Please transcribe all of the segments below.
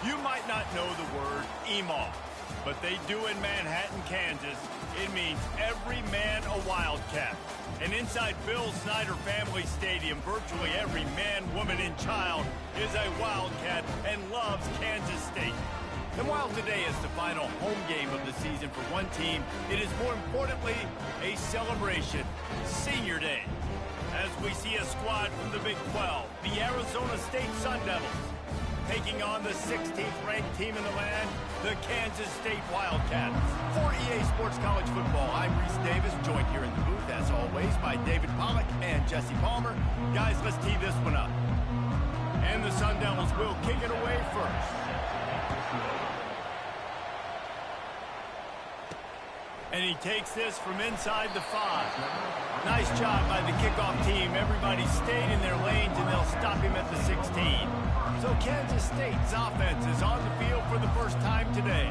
You might not know the word Ncaa, but they do in Manhattan, Kansas. It means every man a Wildcat. And inside Bill Snyder Family Stadium, virtually every man, woman, and child is a Wildcat and loves Kansas State. And while today is the final home game of the season for one team, it is more importantly a celebration, Senior Day. As we see a squad from the Big 12, the Arizona State Sun Devils, taking on the 16th ranked team in the land, the Kansas State Wildcats. For EA Sports College Football, I'm Reese Davis, joined here in the booth, as always, by David Pollack and Jesse Palmer. Guys, let's tee this one up. And the Sun Devils will kick it away first. And he takes this from inside the 5. Nice job by the kickoff team. Everybody stayed in their lanes, and they'll stop him at the 16. So Kansas State's offense is on the field for the first time today.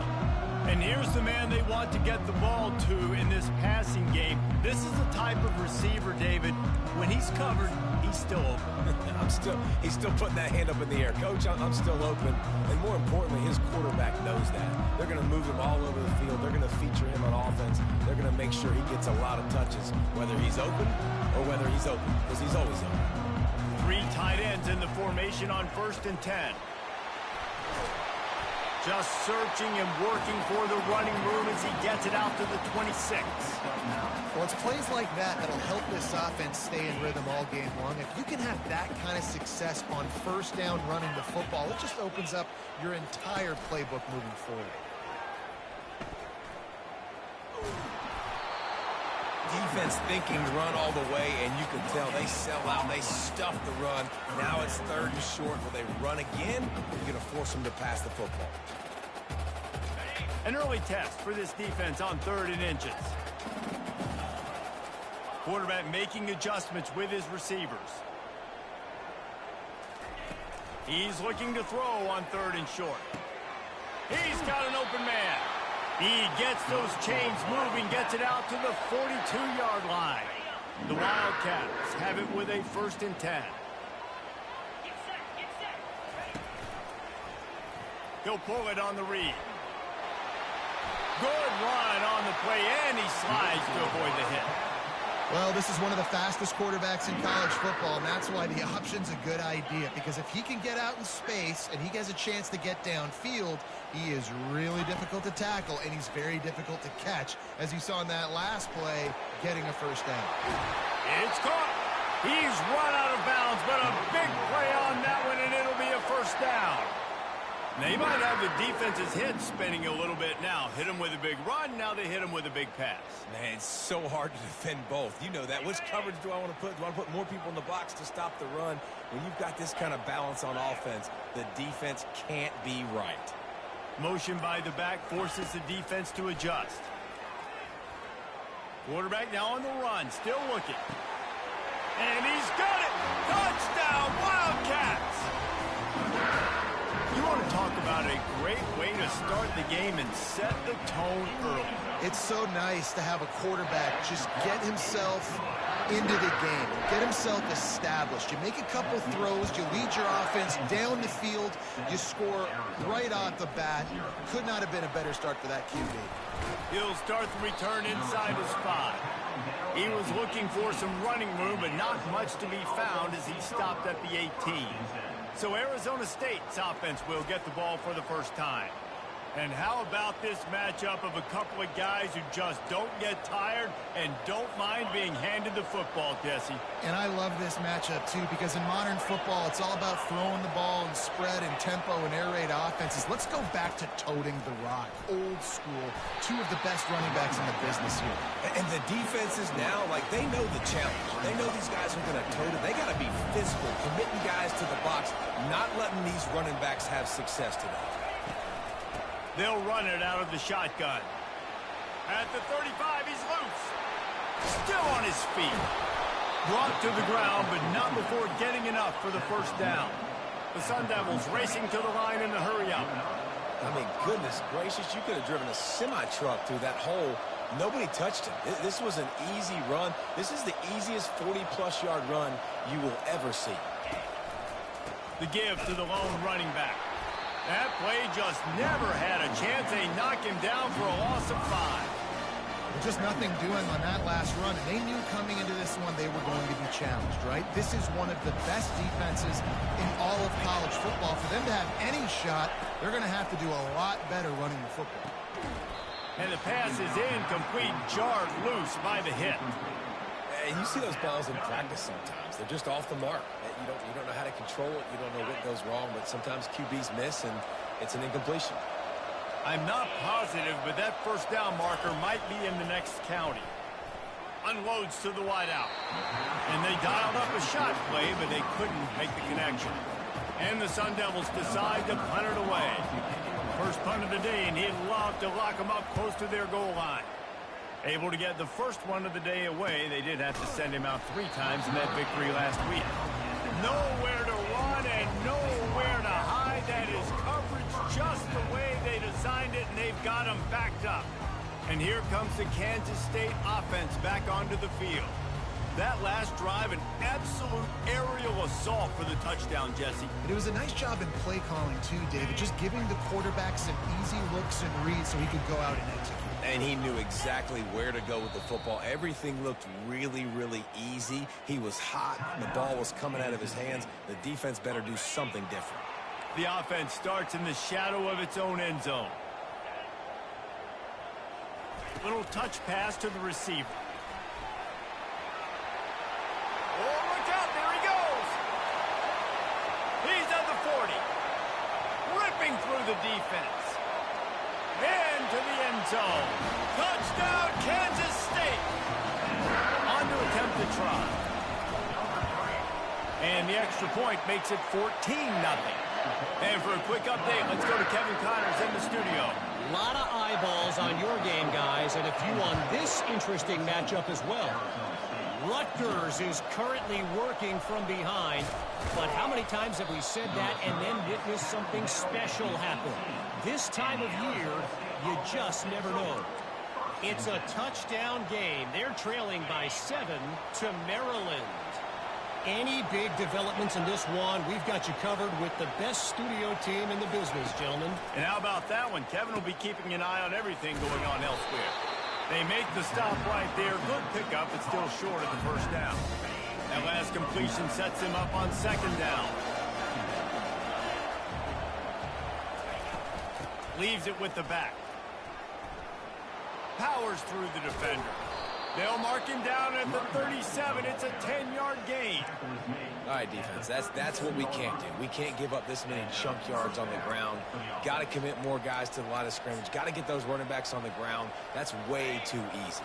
And here's the man they want to get the ball to in this passing game. This is the type of receiver, David, when he's covered, he's still open. He's still putting that hand up in the air. Coach, I'm still open. And more importantly, his quarterback knows that. They're going to move him all over the field. They're going to feature him on offense. They're going to make sure he gets a lot of touches, whether he's open or whether he's open, because he's always open. 3 tight ends in the formation on 1st and 10. Just searching and working for the running room as he gets it out to the 26. Well, it's plays like that that'll help this offense stay in rhythm all game long. If you can have that kind of success on 1st down running the football, it just opens up your entire playbook moving forward. Defense thinking run all the way, and you can tell they sell out. They stuff the run. Now it's 3rd and short. Will they run again? You're going to force them to pass the football. An early test for this defense on 3rd and inches. Quarterback making adjustments with his receivers. He's looking to throw on 3rd and short. He's got an open man. He gets those chains moving, gets it out to the 42-yard line. The Wildcats have it with a 1st and 10. He'll pull it on the read. Good run on the play, and he slides to avoid the hit. Well, this is one of the fastest quarterbacks in college football, and that's why the option's a good idea, because if he can get out in space and he has a chance to get downfield, he is really difficult to tackle, and he's very difficult to catch, as you saw in that last play, getting a 1st down. It's caught. He's run out of bounds, but a big play on that one, and it'll be a 1st down. They might have the defense's head spinning a little bit now. Hit him with a big run, now they hit him with a big pass. Man, it's so hard to defend both. You know that. Which coverage do I want to put? Do I want to put more people in the box to stop the run? When you've got this kind of balance on offense, the defense can't be right. Motion by the back forces the defense to adjust. Quarterback now on the run, still looking. And he's got it! Touchdown, Wildcats! You want to talk about a great way to start the game and set the tone early. It's so nice to have a quarterback just get himself into the game, get himself established. You make a couple throws, you lead your offense down the field, you score right off the bat. Could not have been a better start for that QB. He'll start the return inside his 5. He was looking for some running room, but not much to be found as he stopped at the 18. So Arizona State's offense will get the ball for the 1st time. And how about this matchup of a couple of guys who just don't get tired and don't mind being handed the football, Jesse? And I love this matchup, too, because in modern football, it's all about throwing the ball and spread and tempo and air raid offenses. Let's go back to toting the rock. Old school. 2 of the best running backs in the business here. And the defenses now, like, they know the challenge. They know these guys are going to tote it. They got to be physical, committing guys to the box, not letting these running backs have success today. They'll run it out of the shotgun. At the 35, he's loose. Still on his feet. Brought to the ground, but not before getting enough for the 1st down. The Sun Devils racing to the line in the hurry-up. I mean, goodness gracious, you could have driven a semi-truck through that hole. Nobody touched him. This was an easy run. This is the easiest 40-plus yard run you will ever see. The give to the lone running back. That play just never had a chance. They knock him down for a loss of 5. Just nothing doing on that last run, and they knew coming into this one they were going to be challenged, right? This is one of the best defenses in all of college football. For them to have any shot, they're going to have to do a lot better running the football. And the pass is incomplete, jarred loose by the hit. And you see those balls in practice sometimes. They're just off the mark. You don't know how to control it. You don't know what goes wrong, but sometimes QBs miss, and it's an incompletion. I'm not positive, but that first down marker might be in the next county. Unloads to the wideout. And they dialed up a shot play, but they couldn't make the connection. And the Sun Devils decide to punt it away. First punt of the day, and he'd love to lock them up close to their goal line. Able to get the first one of the day away. They did have to send him out 3 times in that victory last week. Nowhere to run and nowhere to hide. That is coverage just the way they designed it, and they've got him backed up. And here comes the Kansas State offense back onto the field. That last drive, an absolute aerial assault for the touchdown, Jesse. But it was a nice job in play calling, too, David, just giving the quarterback some easy looks and reads so he could go out and execute. And he knew exactly where to go with the football. Everything looked really, really easy. He was hot. The ball was coming out of his hands. The defense better do something different. The offense starts in the shadow of its own end zone. Little touch pass to the receiver. Oh, look out, there he goes. He's at the 40. Ripping through the defense. Into the end zone. Touchdown, Kansas State. On to attempt the try. And the extra point makes it 14-0. And for a quick update, let's go to Kevin Connors in the studio. A lot of eyeballs on your game, guys, and a few on this interesting matchup as well. Rutgers is currently working from behind, but how many times have we said that and then witnessed something special happen? This time of year, you just never know. It's a touchdown game. They're trailing by 7 to Maryland. Any big developments in this one, we've got you covered with the best studio team in the business, gentlemen. And how about that one? Kevin will be keeping an eye on everything going on elsewhere. They make the stop right there. Good pickup, but still short of the first down. That last completion sets him up on 2nd down. Leaves it with the back. Powers through the defender. They'll mark him down at the 37. It's a 10-yard gain. All right, defense, that's what we can't do. We can't give up this many chunk yards on the ground. Got to commit more guys to the line of scrimmage. Got to get those running backs on the ground. That's way too easy.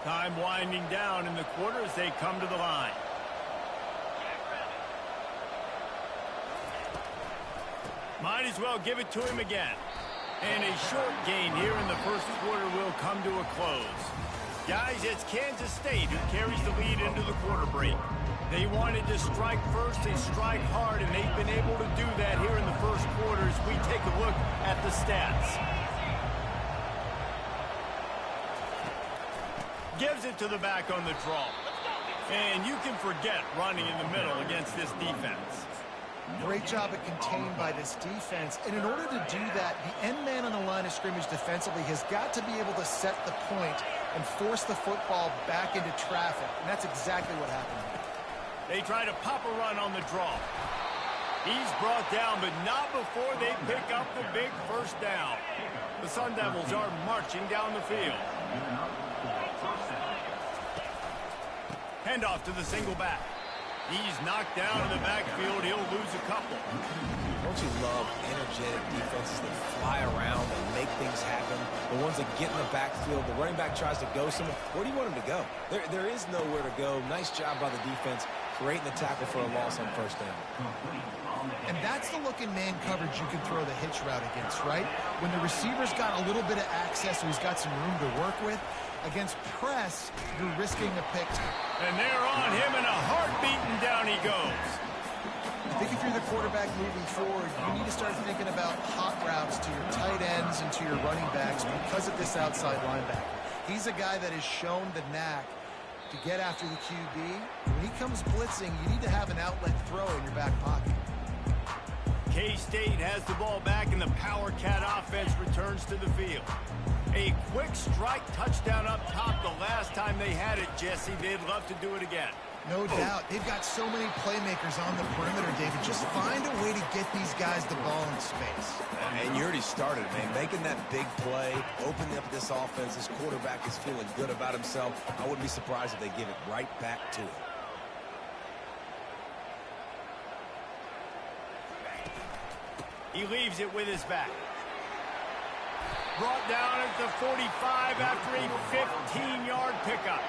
Time winding down in the quarter as they come to the line. Might as well give it to him again. And a short gain here in the first quarter will come to a close. Guys, it's Kansas State who carries the lead into the quarter break. They wanted to strike first and strike hard, and they've been able to do that here in the first quarter as we take a look at the stats. Gives it to the back on the draw. And you can forget running in the middle against this defense. Great job at contained by this defense. And in order to do that, the end man on the line of scrimmage defensively has got to be able to set the point and force the football back into traffic. And that's exactly what happened here. They try to pop a run on the draw. He's brought down, but not before they pick up the big first down. The Sun Devils are marching down the field. Handoff to the single back. He's knocked down in the backfield. He'll lose a couple. Don't you love energetic defenses that fly around and make things happen? The ones that get in the backfield, the running back tries to go somewhere. Where do you want him to go? There is nowhere to go. Nice job by the defense, creating the tackle for a loss on first down. And that's the look in man coverage you can throw the hitch route against, right? When the receiver's got a little bit of access, so he's got some room to work with. Against press, you're risking a pick. And they're on him, and a heartbeat, and down he goes. I think if you're the quarterback moving forward, you need to start thinking about hot routes to your tight ends and to your running backs because of this outside linebacker. He's a guy that has shown the knack to get after the QB. When he comes blitzing, you need to have an outlet throw in your back pocket. K-State has the ball back, and the Power Cat offense returns to the field. A quick strike touchdown up top the last time they had it, Jesse. They'd love to do it again. No doubt. They've got so many playmakers on the perimeter, David. Just find a way to get these guys the ball in space. And you already started, man. Making that big play, opening up this offense. This quarterback is feeling good about himself. I wouldn't be surprised if they give it right back to him. He leaves it with his back. Brought down at the 45 after a 15-yard pickup.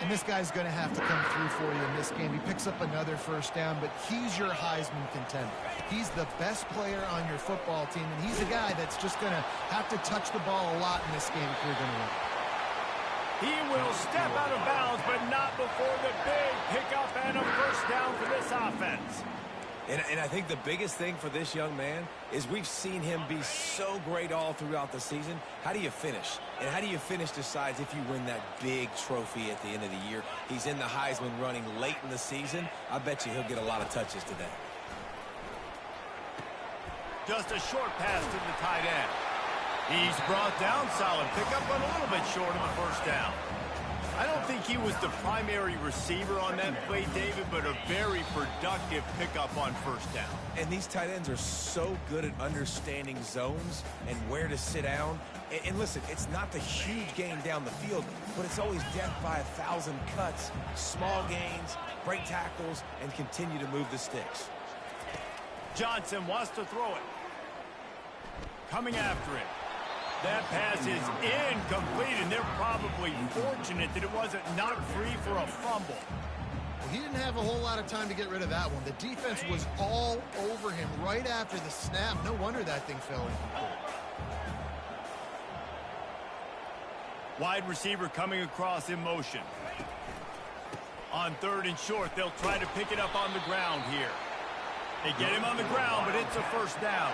And this guy's going to have to come through for you in this game. He picks up another first down, but he's your Heisman contender. He's the best player on your football team, and he's a guy that's just going to have to touch the ball a lot in this game if you're going to win. He will step out of bounds, but not before the big pickup and a first down for this offense. And I think the biggest thing for this young man is we've seen him be so great all throughout the season. How do you finish? And how do you finish decides if you win that big trophy at the end of the year. He's in the Heisman running late in the season. I bet you he'll get a lot of touches today. Just a short pass to the tight end. He's brought down, solid pickup, but a little bit short of the first down. I don't think he was the primary receiver on that play, David, but a very productive pickup on first down. And these tight ends are so good at understanding zones and where to sit down. And listen, it's not the huge gain down the field, but it's always death by 1,000 cuts, small gains, break tackles, and continue to move the sticks. Johnson wants to throw it. Coming after it. That pass is incomplete, and they're probably fortunate that it wasn't knocked free for a fumble. Well, he didn't have a whole lot of time to get rid of that one. The defense was all over him right after the snap. No wonder that thing fell incomplete. Wide receiver coming across in motion. On third and short, they'll try to pick it up on the ground here. They get him on the ground, but it's a first down.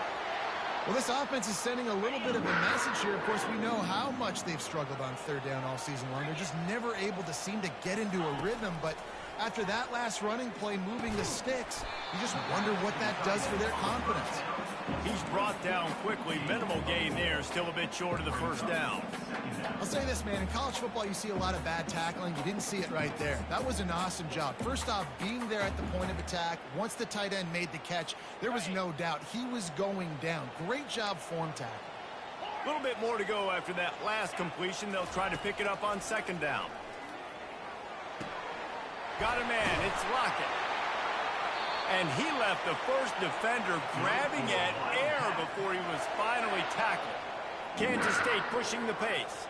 Well, this offense is sending a little bit of a message here. Of course, we know how much they've struggled on third down all season long. They're just never able to seem to get into a rhythm. But after that last running play, moving the sticks, you just wonder what that does for their confidence. He's brought down quickly. Minimal gain there. Still a bit short of the first down. I'll say this, man. In college football, you see a lot of bad tackling. You didn't see it right there. That was an awesome job. First off, being there at the point of attack. Once the tight end made the catch, there was no doubt he was going down. Great job form tackle. A little bit more to go after that last completion. They'll try to pick it up on second down. Got a man. It's Lockett. And he left the first defender grabbing at air before he was finally tackled. Kansas State pushing the pace.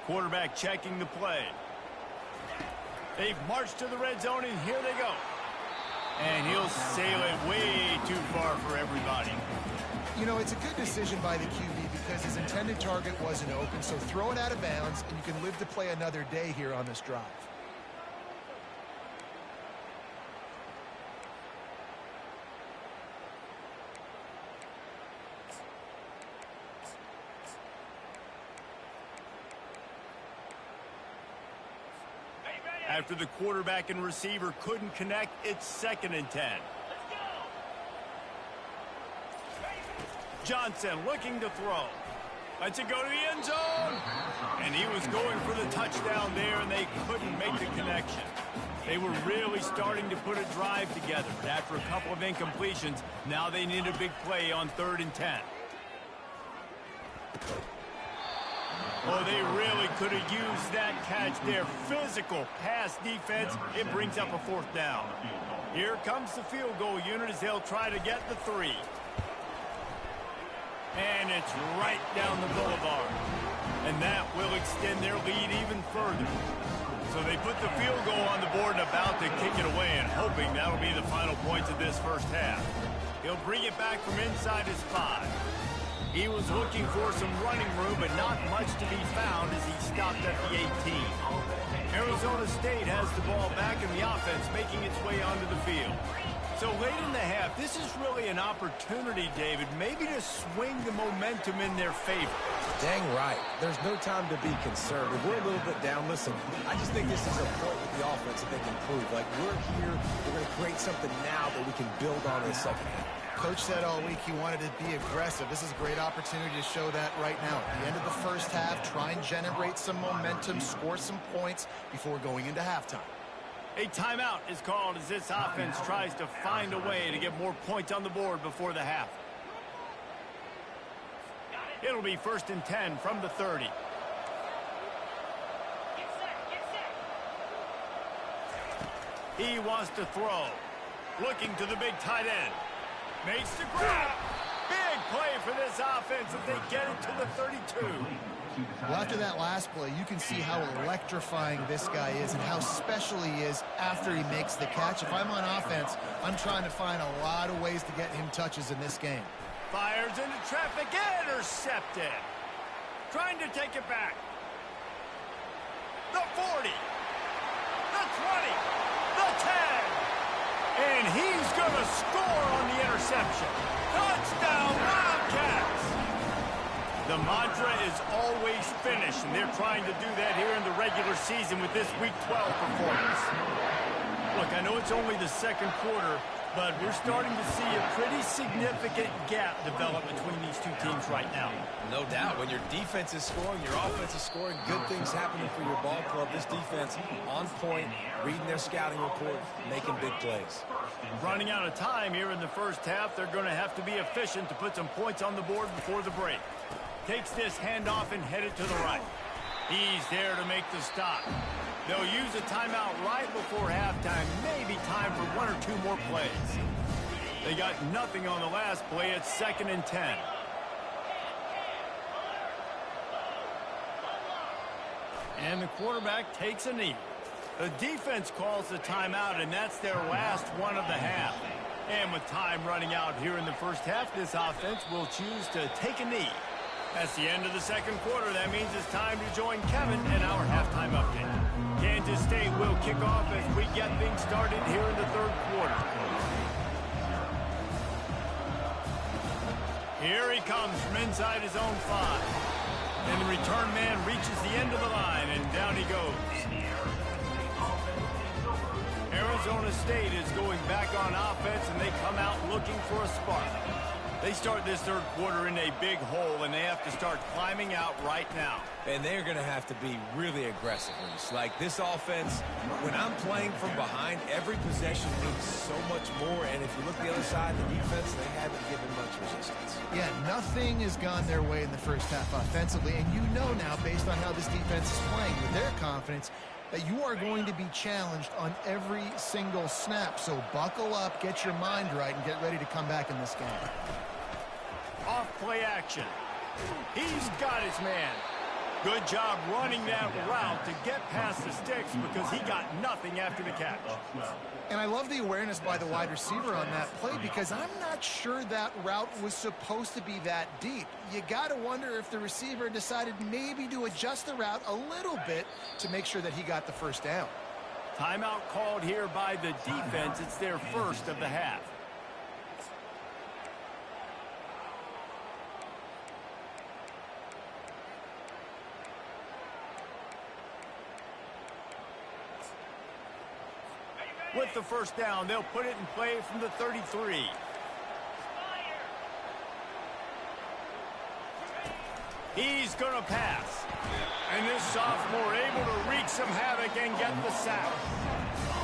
Quarterback checking the play. They've marched to the red zone, and here they go. And he'll sail it way too far for everybody. You know, it's a good decision by the QB because his intended target wasn't open, so throw it out of bounds, and you can live to play another day here on this drive. After the quarterback and receiver couldn't connect, it's 2nd and 10. Johnson looking to throw. Lets it go to the end zone. And he was going for the touchdown there, and they couldn't make the connection. They were really starting to put a drive together, but after a couple of incompletions, now they need a big play on 3rd and 10. Oh, they really could have used that catch there. Physical pass defense. It brings up a 4th down. Here comes the field goal unit as they'll try to get the 3. And it's right down the boulevard. And that will extend their lead even further. So they put the field goal on the board and about to kick it away, and hoping that'll be the final points of this first half. He'll bring it back from inside his 5. He was looking for some running room, but not much to be found as he stopped at the 18. Arizona State has the ball back, and the offense making its way onto the field. So late in the half, this is really an opportunity, David, maybe to swing the momentum in their favor. Dang right. There's no time to be concerned. If we're a little bit down, listen, I just think this is a point with the offense that they can prove. Like, we're here, we're going to create something now that we can build on in the second half. Coach said all week he wanted to be aggressive. This is a great opportunity to show that right now. At the end of the first half, try and generate some momentum, score some points before going into halftime. A timeout is called as this offense tries to find a way to get more points on the board before the half. It'll be 1st and 10 from the 30. He wants to throw. Looking to the big tight end. Makes the grab. Big play for this offense as they get it to the 32. Well, after that last play, you can see how electrifying this guy is and how special he is after he makes the catch. If I'm on offense, I'm trying to find a lot of ways to get him touches in this game. Fires into traffic, intercepted. Trying to take it back. The 40. The 20. The 10. And he's going to score on the interception. Touchdown, Wildcats! The mantra is always finish, and they're trying to do that here in the regular season with this Week 12 performance. Look, I know it's only the second quarter, but we're starting to see a pretty significant gap develop between these two teams right now. No doubt. When your defense is scoring, your offense is scoring, good things happening for your ball club. This defense on point, reading their scouting report, making big plays. Running out of time here in the first half, they're going to have to be efficient to put some points on the board before the break. Takes this handoff and headed to the right. He's there to make the stop. They'll use a timeout right before halftime. Maybe time for 1 or 2 more plays. They got nothing on the last play. It's 2nd and 10. And the quarterback takes a knee. The defense calls the timeout, and that's their last one of the half. And with time running out here in the first half, this offense will choose to take a knee. That's the end of the second quarter. That means it's time to join Kevin in our halftime update. Kansas State will kick off as we get things started here in the third quarter. Here he comes from inside his own 5. And the return man reaches the end of the line, and down he goes. Arizona State is going back on offense, and they come out looking for a spark. They start this third quarter in a big hole, and they have to start climbing out right now. And they're going to have to be really aggressive. Like this offense, when I'm playing from behind, every possession means so much more. And if you look the other side, the defense, they haven't given much resistance. Yeah, nothing has gone their way in the first half offensively. And you know now, based on how this defense is playing with their confidence, that you are going to be challenged on every single snap. So buckle up, get your mind right, and get ready to come back in this game. Off play action. He's got his man. Good job running that route to get past the sticks because he got nothing after the catch. And I love the awareness by the wide receiver on that play because I'm not sure that route was supposed to be that deep. You got to wonder if the receiver decided maybe to adjust the route a little bit to make sure that he got the first down. Timeout called here by the defense. It's their first of the half. With the first down, they'll put it in play from the 33. He's going to pass. And this sophomore able to wreak some havoc and get the sack.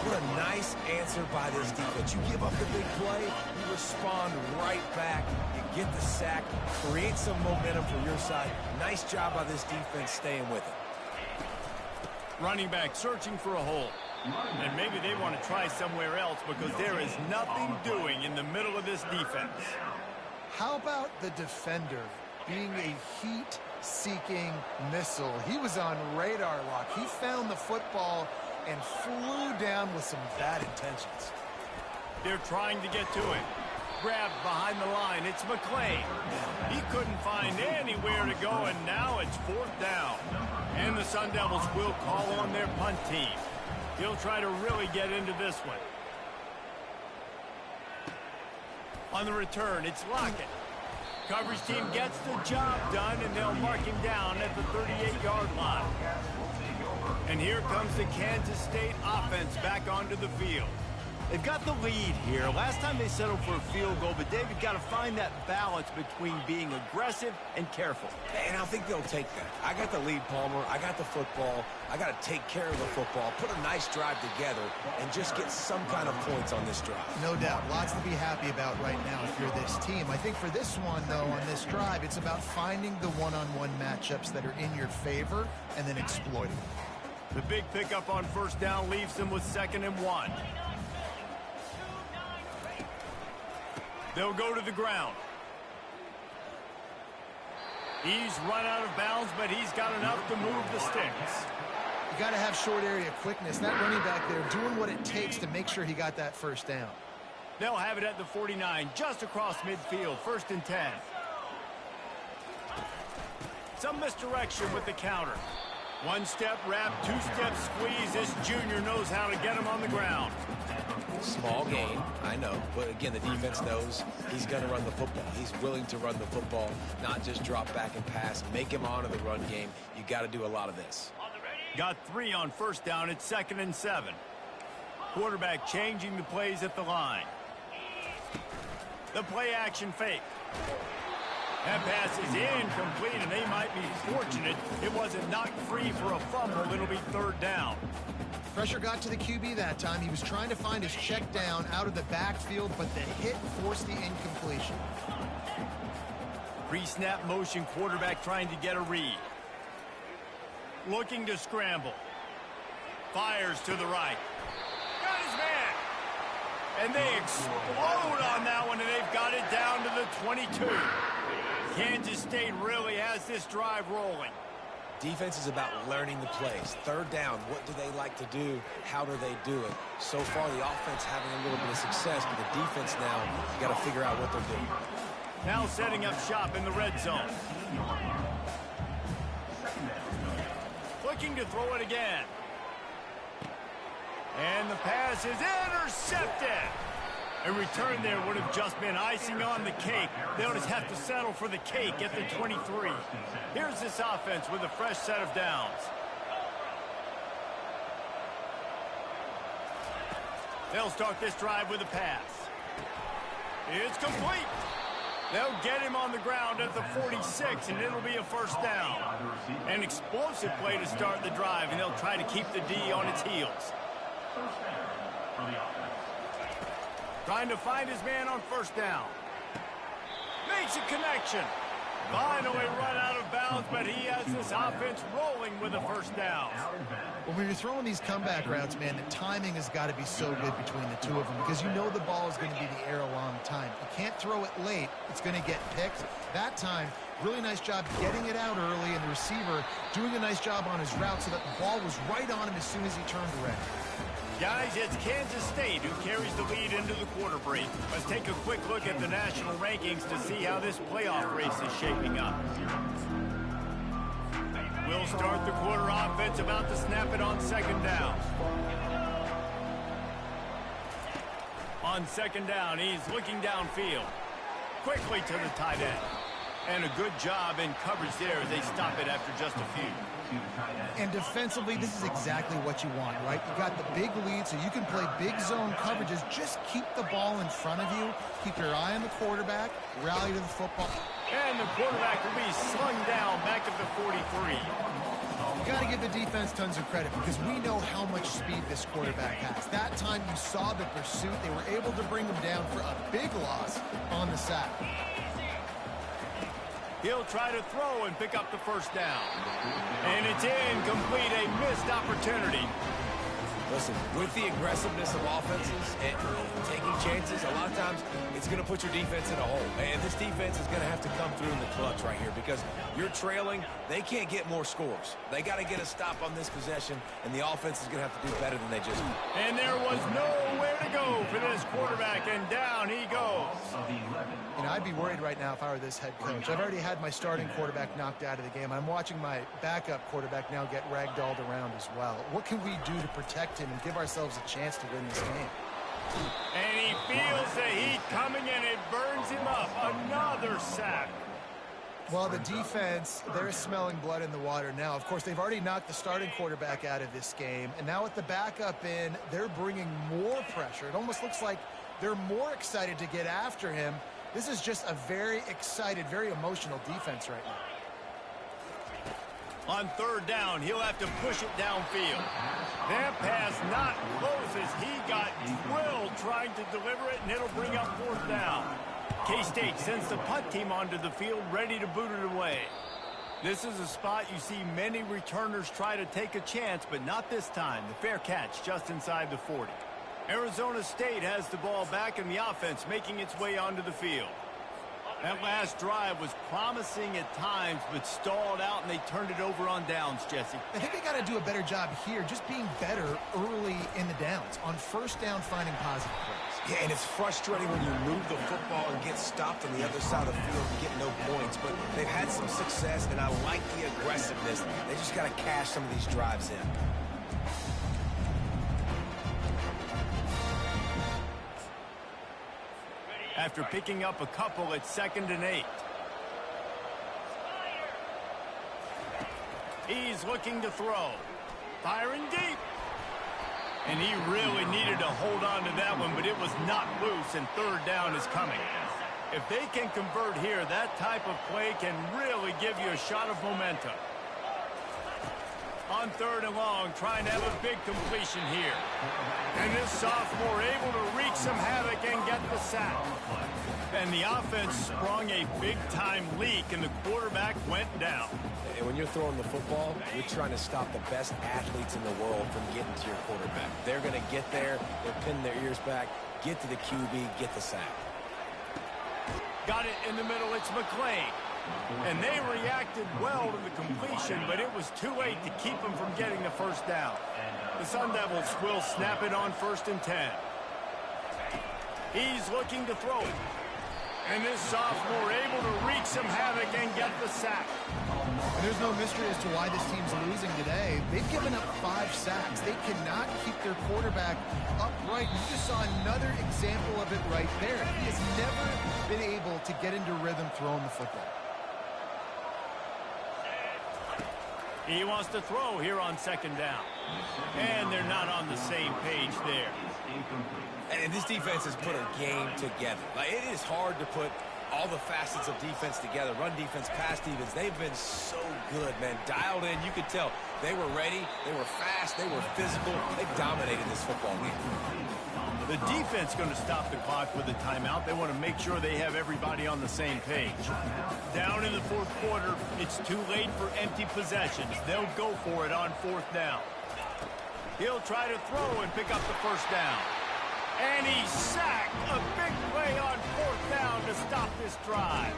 What a nice answer by this defense. You give up the big play, you respond right back. You get the sack, create some momentum for your side. Nice job by this defense staying with it. Running back searching for a hole. And maybe they want to try somewhere else because there is nothing doing in the middle of this defense. How about the defender being a heat-seeking missile? He was on radar lock. He found the football and flew down with some bad intentions. They're trying to get to it. Grabbed behind the line. It's McClain. He couldn't find anywhere to go, and now it's 4th down. And the Sun Devils will call on their punt team. He'll try to really get into this one. On the return, it's Lockett. Coverage team gets the job done, and they'll mark him down at the 38-yard line. And here comes the Kansas State offense back onto the field. They've got the lead here. Last time they settled for a field goal, but David got to find that balance between being aggressive and careful. And I think they'll take that. I got the lead, Palmer. I got the football. I got to take care of the football, put a nice drive together, and just get some kind of points on this drive. No doubt. Lots to be happy about right now if you're this team. I think for this one, though, on this drive, it's about finding the one-on-one matchups that are in your favor and then exploiting them. The big pickup on first down leaves them with 2nd and 1. They'll go to the ground. He's run out of bounds, but he's got enough to move the sticks. You got to have short area quickness. That running back there doing what it takes to make sure he got that first down. They'll have it at the 49, just across midfield, 1st and 10. Some misdirection with the counter. One-step wrap, two-step squeeze. This junior knows how to get him on the ground. Small gain, I know, but again, the defense knows he's going to run the football. He's willing to run the football, not just drop back and pass, make him honor the run game. You got to do a lot of this. Got 3 on first down. It's 2nd and 7. Quarterback changing the plays at the line. The play action fake. That pass is incomplete, and they might be fortunate it wasn't knocked free for a fumble. It'll be 3rd down. Pressure got to the QB that time. He was trying to find his check down out of the backfield, but the hit forced the incompletion. Pre-snap motion, quarterback trying to get a read. Looking to scramble. Fires to the right. Got his man. And they explode on that one, and they've got it down to the 22. Kansas State really has this drive rolling. Defense is about learning the plays. 3rd down, what do they like to do? How do they do it? So far, the offense having a little bit of success, but the defense now, you got to figure out what they're doing. Now setting up shop in the red zone. Looking to throw it again. And the pass is intercepted. A return there would have just been icing on the cake. They'll just have to settle for the cake at the 23. Here's this offense with a fresh set of downs. They'll start this drive with a pass. It's complete. They'll get him on the ground at the 46, and it'll be a 1st down. An explosive play to start the drive, and they'll try to keep the D on its heels. Trying to find his man on 1st down. Makes a connection. Finally run out of bounds, but he has this offense rolling with a 1st down. Well, when you're throwing these comeback routes, man, the timing has got to be so good between the two of them because you know the ball is going to be in the air a long time. You can't throw it late. It's going to get picked. That time, really nice job getting it out early, and the receiver doing a nice job on his route so that the ball was right on him as soon as he turned around. Guys, it's Kansas State who carries the lead into the quarter break. Let's take a quick look at the national rankings to see how this playoff race is shaping up. We'll start the quarter offense, about to snap it on 2nd down. On 2nd down, he's looking downfield. Quickly to the tight end. And a good job in coverage there as they stop it after just a few. And defensively, this is exactly what you want, right? You got the big lead, so you can play big zone coverages. Just keep the ball in front of you. Keep your eye on the quarterback. Rally to the football. And the quarterback will be slung down back at the 43. You got to give the defense tons of credit because we know how much speed this quarterback has. That time you saw the pursuit. They were able to bring him down for a big loss on the sack. He'll try to throw and pick up the 1st down. And it's incomplete, a missed opportunity. Listen, with the aggressiveness of offenses and taking chances, a lot of times it's going to put your defense in a hole. And this defense is going to have to come through in the clutch right here because you're trailing. They can't get more scores. They got to get a stop on this possession, and the offense is going to have to do better than they just did. And there was nowhere to go for this quarterback, and down he goes. You know, I'd be worried right now if I were this head coach. I've already had my starting quarterback knocked out of the game. I'm watching my backup quarterback now get ragdolled around as well. What can we do to protect him and give ourselves a chance to win this game? And he feels the heat coming, and it burns him up. Another sack. Well, the defense, they're smelling blood in the water now. Of course, they've already knocked the starting quarterback out of this game. And now with the backup in, they're bringing more pressure. It almost looks like they're more excited to get after him. This is just a very excited, very emotional defense right now. On third down, he'll have to push it downfield. That pass not close as he got drilled trying to deliver it, and it'll bring up fourth down. K-State sends the punt team onto the field, ready to boot it away. This is a spot you see many returners try to take a chance, but not this time. The fair catch just inside the 40. Arizona State has the ball back, and the offense making its way onto the field. That last drive was promising at times, but stalled out, and they turned it over on downs, Jesse. I think they got to do a better job here, just being better early in the downs. On first down, finding positive plays. Yeah, and it's frustrating when you move the football and get stopped on the other side of the field and get no points. But they've had some success, and I like the aggressiveness. They just got to cash some of these drives in. After picking up a couple at 2nd and 8. He's looking to throw. Firing deep. And he really needed to hold on to that one, but it was not loose, and third down is coming. If they can convert here, that type of play can really give you a shot of momentum. On third and long, trying to have a big completion here. And this sophomore able to wreak some havoc and get the sack. And the offense sprung a big-time leak, and the quarterback went down. And when you're throwing the football, you're trying to stop the best athletes in the world from getting to your quarterback. They're going to get there, they're pinning their ears back, get to the QB, get the sack. Got it in the middle, it's McClain. And they reacted well to the completion, but it was too late to keep them from getting the first down. The Sun Devils will snap it on 1st and 10. He's looking to throw it. And this sophomore able to wreak some havoc and get the sack. And there's no mystery as to why this team's losing today. They've given up 5 sacks. They cannot keep their quarterback upright. You just saw another example of it right there. He has never been able to get into rhythm throwing the football. He wants to throw here on 2nd down. And they're not on the same page there. And this defense has put a game together. Like, it is hard to put all the facets of defense together. Run defense, pass defense. They've been so good, man. Dialed in. You could tell they were ready. They were fast. They were physical. They dominated this football game. The defense going to stop the clock with a timeout. They want to make sure they have everybody on the same page. Down in the 4th quarter, it's too late for empty possessions. They'll go for it on 4th down. He'll try to throw and pick up the first down. And he sacked. A big play on 4th down to stop this drive.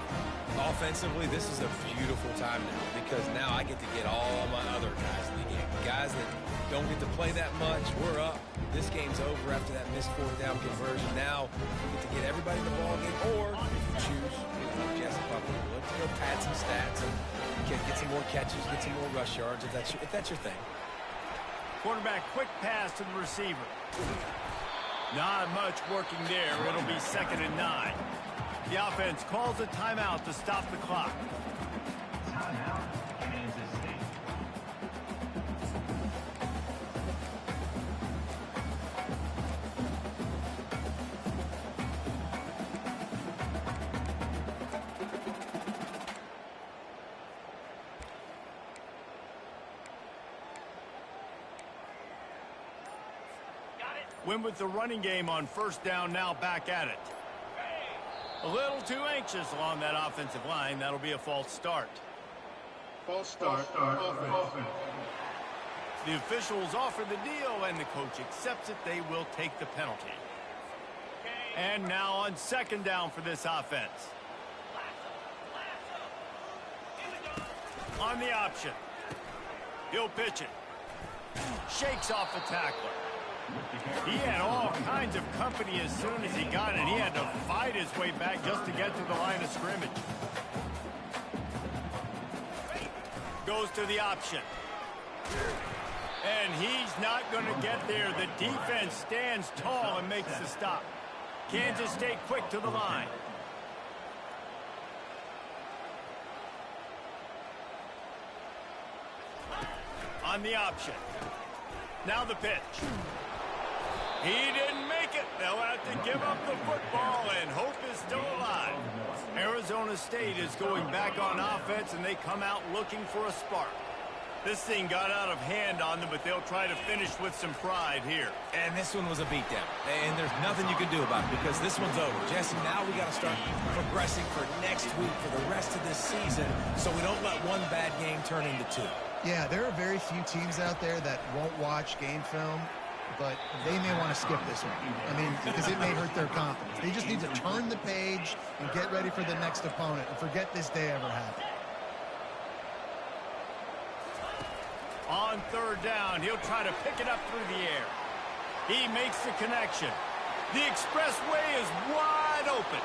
Offensively, this is a beautiful time now, because now I get to get all my other guys in the game. Guys that don't get to play that much. We're up. This game's over after that missed 4th down conversion. Now we get to get everybody in the ball game, or if you choose, like Jesse probably would, to go pad some stats and get some more catches, get some more rush yards if that's your thing. Quarterback quick pass to the receiver. Not much working there. It'll be 2nd and 9. The offense calls a timeout to stop the clock. Timeout, Kansas State. Win with the running game on 1st down, now back at it. A little too anxious along that offensive line. That'll be a false start. False start. Offense. The officials offer the deal, and the coach accepts it. They will take the penalty. And now on 2nd down for this offense. On the option. He'll pitch it. Shakes off the tackler. He had all kinds of company as soon as he got it. He had to fight his way back just to get to the line of scrimmage. Goes to the option. And he's not going to get there. The defense stands tall and makes the stop. Kansas stay quick to the line. On the option. Now the pitch. He didn't make it. They'll have to give up the football, and hope is still alive. Arizona State is going back on offense, and they come out looking for a spark. This thing got out of hand on them, but they'll try to finish with some pride here. And this one was a beatdown. And there's nothing you can do about it because this one's over. Jesse, now we got to start progressing for next week for the rest of this season so we don't let one bad game turn into two. Yeah, there are very few teams out there that won't watch game film, but they may want to skip this one. I mean, because it may hurt their confidence. They just need to turn the page and get ready for the next opponent and forget this day ever happened. On third down, he'll try to pick it up through the air. He makes the connection. The expressway is wide open.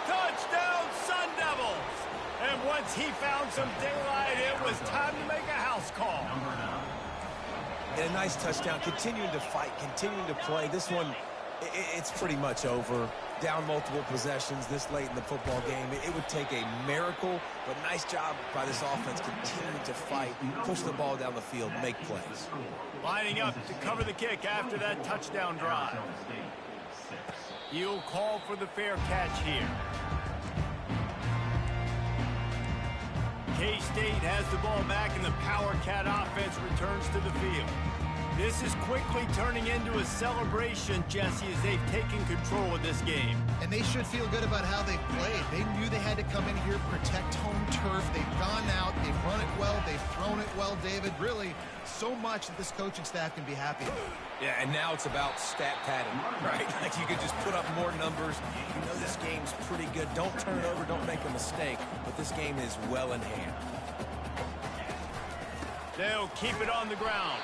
Touchdown, Sun Devils! And once he found some daylight, it was time to make a house call. And a nice touchdown, continuing to fight, continuing to play. This one, it's pretty much over. Down multiple possessions this late in the football game. It would take a miracle, but nice job by this offense continuing to fight, push the ball down the field, make plays. Lining up to cover the kick after that touchdown drive. He'll call for the fair catch here. K-State has the ball back, and the Power Cat offense returns to the field. This is quickly turning into a celebration, Jesse, as they've taken control of this game. And they should feel good about how they've played. They knew they had to come in here, protect home turf. They've gone out, they've run it well, they've thrown it well, David. Really, so much that this coaching staff can be happy with. Yeah, and now it's about stat padding, right? Like you could just put up more numbers. You know this game's pretty good. Don't turn it over, don't make a mistake. But this game is well in hand. They'll keep it on the ground.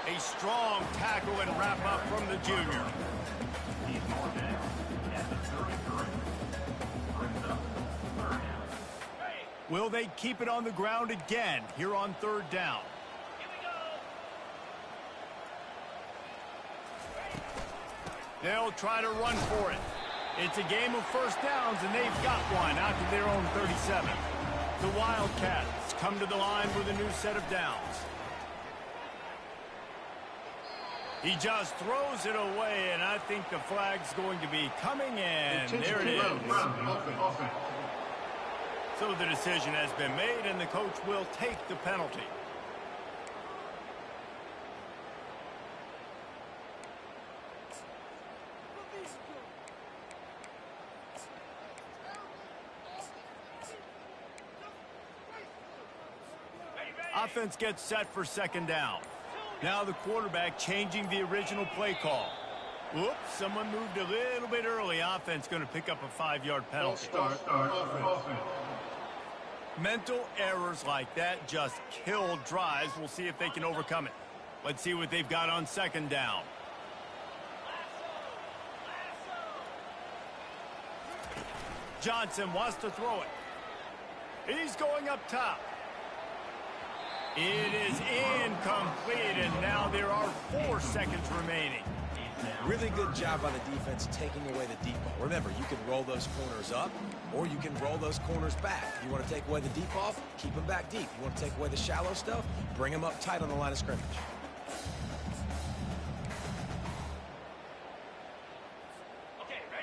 A strong tackle and wrap up from the junior. Will they keep it on the ground again here on third down? They'll try to run for it. It's a game of first downs, and they've got one out to their own 37. The Wildcats come to the line with a new set of downs. He just throws it away, and I think the flag's going to be coming in. There it is. So the decision has been made, and the coach will take the penalty. Offense gets set for second down. Now the quarterback changing the original play call. Whoops, someone moved a little bit early. Offense going to pick up a 5-yard penalty. Mental errors like that just kill drives. We'll see if they can overcome it. Let's see what they've got on second down. Johnson wants to throw it. He's going up top. It is incomplete, and now there are 4 seconds remaining. Really good job by the defense taking away the deep ball. Remember, you can roll those corners up, or you can roll those corners back. If you want to take away the deep off, keep them back deep. You want to take away the shallow stuff, bring them up tight on the line of scrimmage.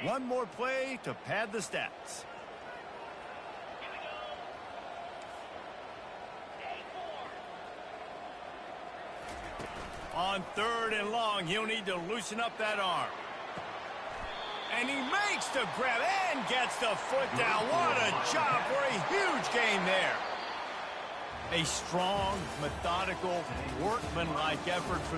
One more play to pad the stats. On third and long, he'll need to loosen up that arm. And he makes the grab and gets the foot down. What a job for a huge gain there. A strong, methodical, workmanlike effort from